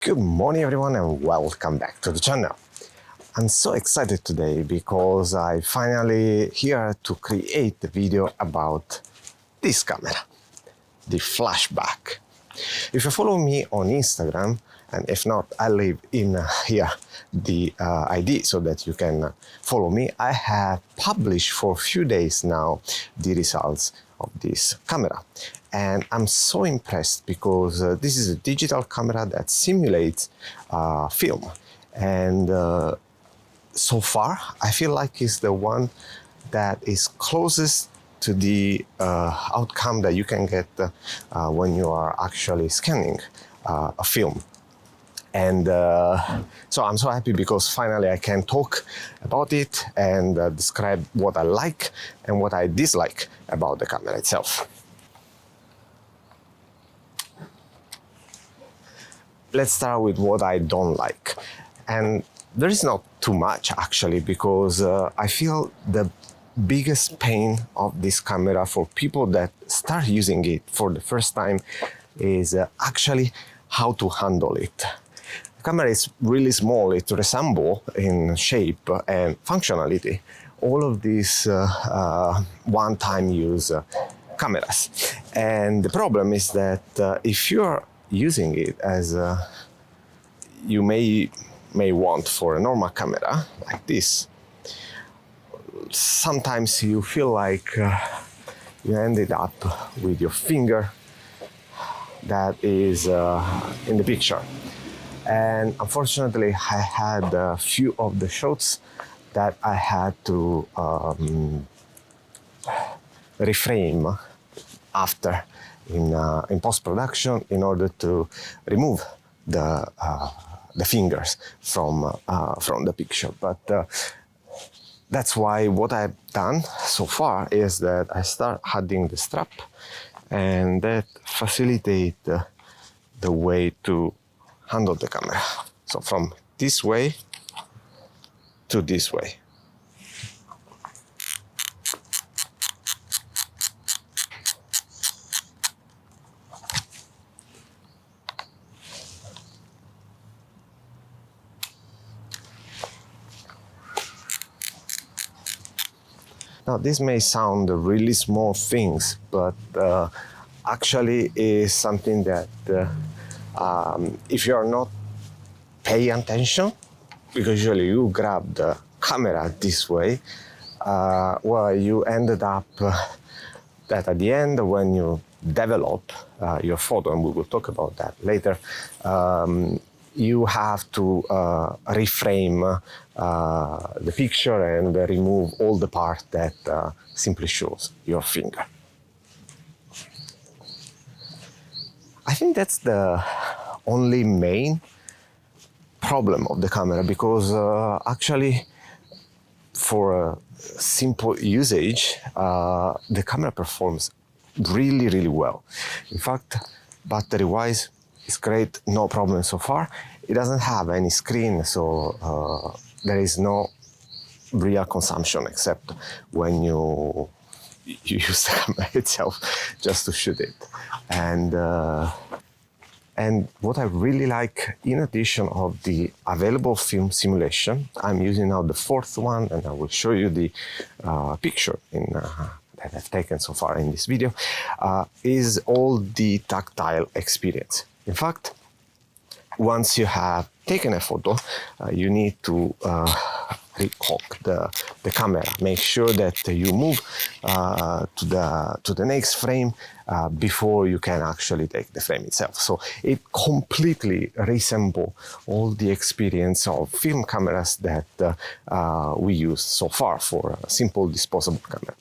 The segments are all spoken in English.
Good morning everyone and welcome back to the channel. I'm so excited today because I finally here to create the video about this camera, the Flashback. If you follow me on Instagram, and if not, I'll leave in here the ID so that you can follow me. I have published for a few days now the results of this camera. And I'm so impressed because this is a digital camera that simulates film. And so far, I feel like it's the one that is closest to the outcome that you can get when you are actually scanning a film. And so I'm so happy because finally I can talk about it and describe what I like and what I dislike about the camera itself. Let's start with what I don't like. And there is not too much actually, because I feel the biggest pain of this camera for people that start using it for the first time is actually how to handle it. The camera is really small. It resembles in shape and functionality all of these one-time use cameras. And the problem is that if you're using it as you may want for a normal camera like this, sometimes you feel like you ended up with your finger that is in the picture. And unfortunately, I had a few of the shots that I had to reframe after in post-production in order to remove the fingers from the picture. But that's why what I've done so far is that I start adding the strap, and that facilitates the way to handle the camera. So from this way to this way. Now this may sound really small things, but actually is something that if you are not paying attention, because usually you grab the camera this way, well, you ended up that at the end when you develop your photo, and we will talk about that later, you have to reframe the picture and remove all the part that simply shows your finger. I think that's the only main problem of the camera, because actually for simple usage, the camera performs really well. In fact, battery-wise, it's great, no problem so far. It doesn't have any screen, so there is no real consumption except when you use the camera itself just to shoot it. And what I really like, in addition of the available film simulation, I'm using now the fourth one, and I will show you the picture that I've taken so far in this video, is all the tactile experience. In fact, once you have taken a photo, you need to recock the camera. Make sure that you move to the next frame before you can actually take the frame itself. So it completely resembles all the experience of film cameras that we use so far for a simple disposable camera.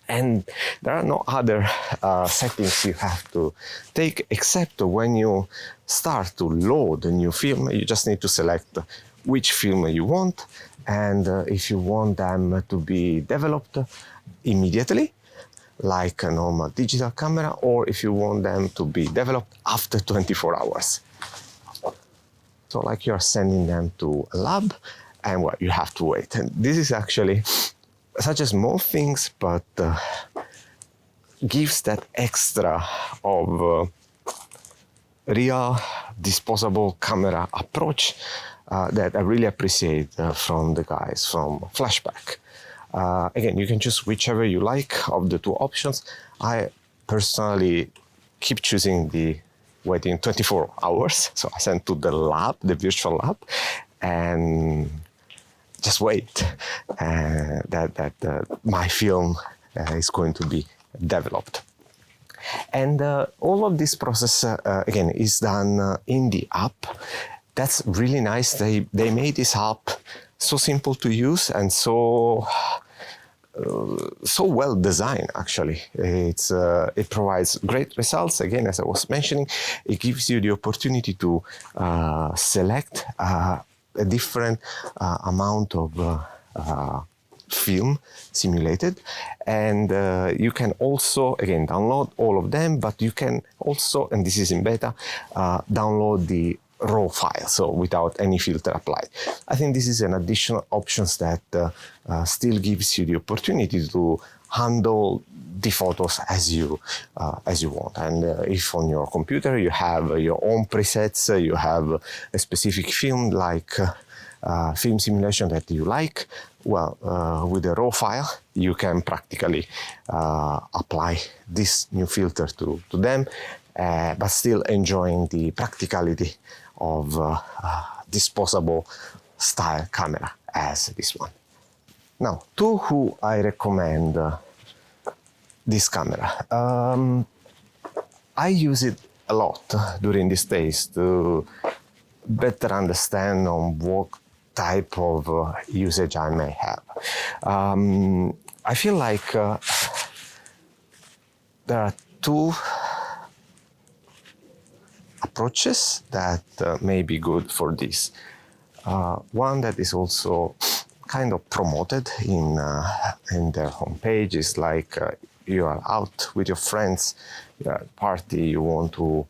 And there are no other settings you have to take, except when you start to load a new film. You just need to select which film you want, and if you want them to be developed immediately, like a normal digital camera, or if you want them to be developed after 24 hours. So like you're sending them to a lab, and well, you have to wait. And this is actually such a small things, but gives that extra of real disposable camera approach that I really appreciate from the guys from Flashback. Again, you can choose whichever you like of the two options. I personally keep choosing the waiting 24 hours. So I send to the lab, the virtual lab, and just wait that my film is going to be developed. And all of this process, again, is done in the app. That's really nice. They made this app so simple to use and so well designed. Actually, it provides great results. Again, as I was mentioning, it gives you the opportunity to select a different amount of film simulated, and you can also again download all of them, but you can also, and this is in beta, download the raw file, so without any filter applied. I think this is an additional options that still gives you the opportunity to handle the photos as you want. And if on your computer you have your own presets, you have a specific film like film simulation that you like, well, with a raw file, you can practically apply this new filter to them, but still enjoying the practicality of disposable style camera as this one. Now, to who I recommend this camera. I use it a lot during these days to better understand on what type of usage I may have. I feel like there are two approaches that may be good for this. One that is also kind of promoted in their homepage is like you are out with your friends, you're at a party, you want to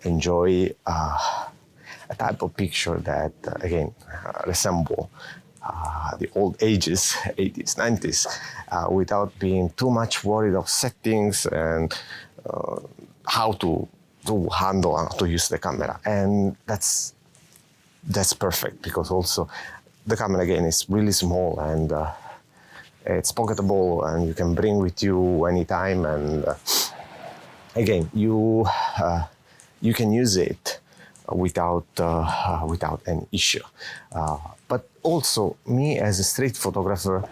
enjoy a type of picture that, again, resemble the old ages, 80s, 90s, without being too much worried of settings and how to handle and to use the camera. And that's perfect, because also the camera, again, is really small and it's pocketable and you can bring with you anytime. And again, you can use it without any issue. But also, me as a street photographer,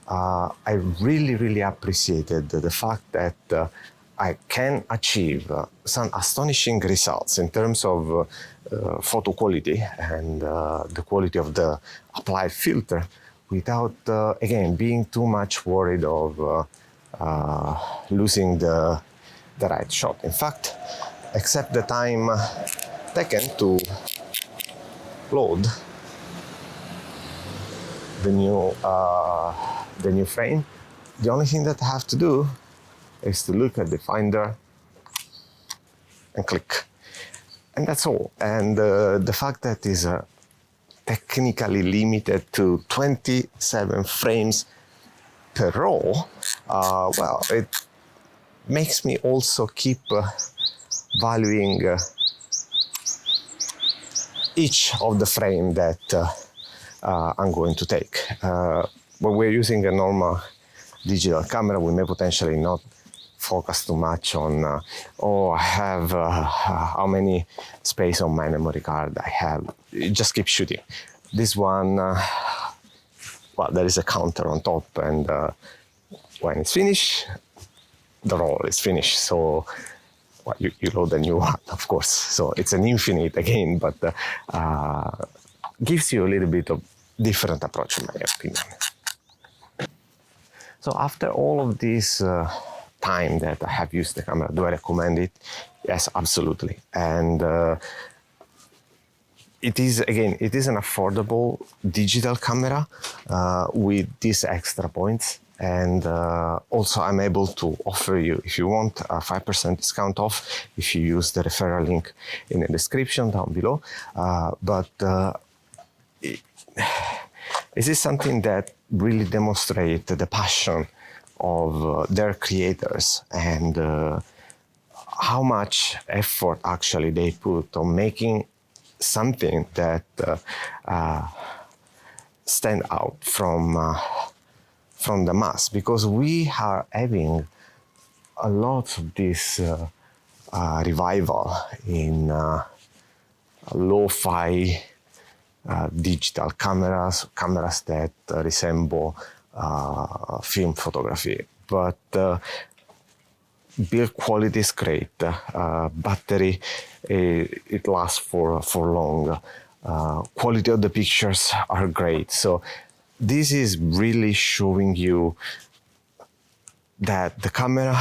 I really appreciated the fact that I can achieve some astonishing results in terms of photo quality and the quality of the applied filter without, again, being too much worried of losing the right shot. In fact, except the time taken to load the new frame, the only thing that I have to do is to look at the finder and click, and that's all. And the fact that is technically limited to 27 frames per roll, well, it makes me also keep valuing each of the frame that I'm going to take. When we're using a normal digital camera, we may potentially not focus too much on, I have how many space on my memory card I have. You just keep shooting. This one, well, there is a counter on top, and when it's finished, the roll is finished. So well, you load a new one, of course. So it's an infinite again, but gives you a little bit of different approach, in my opinion. So after all of this time that I have used the camera, do I recommend it? Yes, absolutely. And it is an affordable digital camera with these extra points. And also I'm able to offer you, if you want, a 5% discount off if you use the referral link in the description down below. This is something that really demonstrates the passion of their creators and how much effort actually they put on making something that stand out from the mass, because we are having a lot of this revival in lo-fi digital cameras that resemble film photography, but build quality is great. Battery, it lasts for long. Quality of the pictures are great. So this is really showing you that the camera,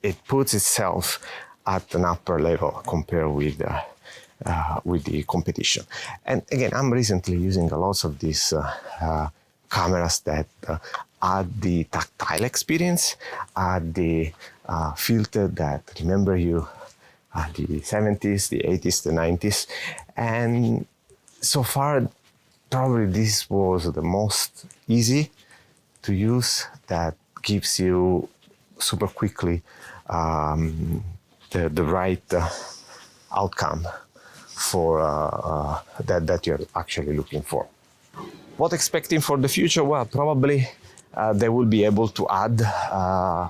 it puts itself at an upper level compared with the competition. And again, I'm recently using a lot of these cameras that add the tactile experience, add the filter that remember you the 70s, the 80s, the 90s. And so far, probably this was the most easy to use, that gives you super quickly the right outcome for that you're actually looking for. What expecting for the future? Well, probably they will be able to add,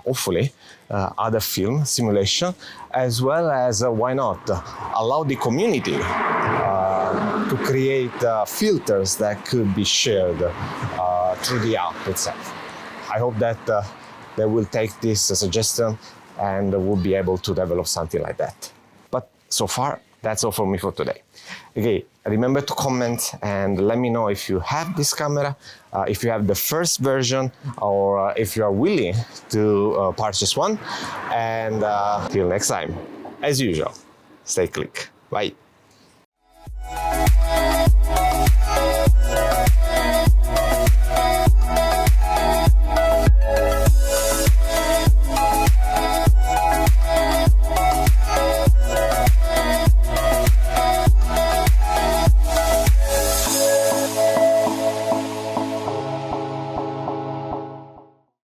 hopefully, other film simulation, as well as, why not, allow the community to create filters that could be shared through the app itself. I hope that they will take this suggestion and will be able to develop something like that. But so far, that's all for me for today. Okay, remember to comment and let me know if you have this camera, if you have the first version, or if you are willing to purchase one. And till next time, as usual, stay click. Bye.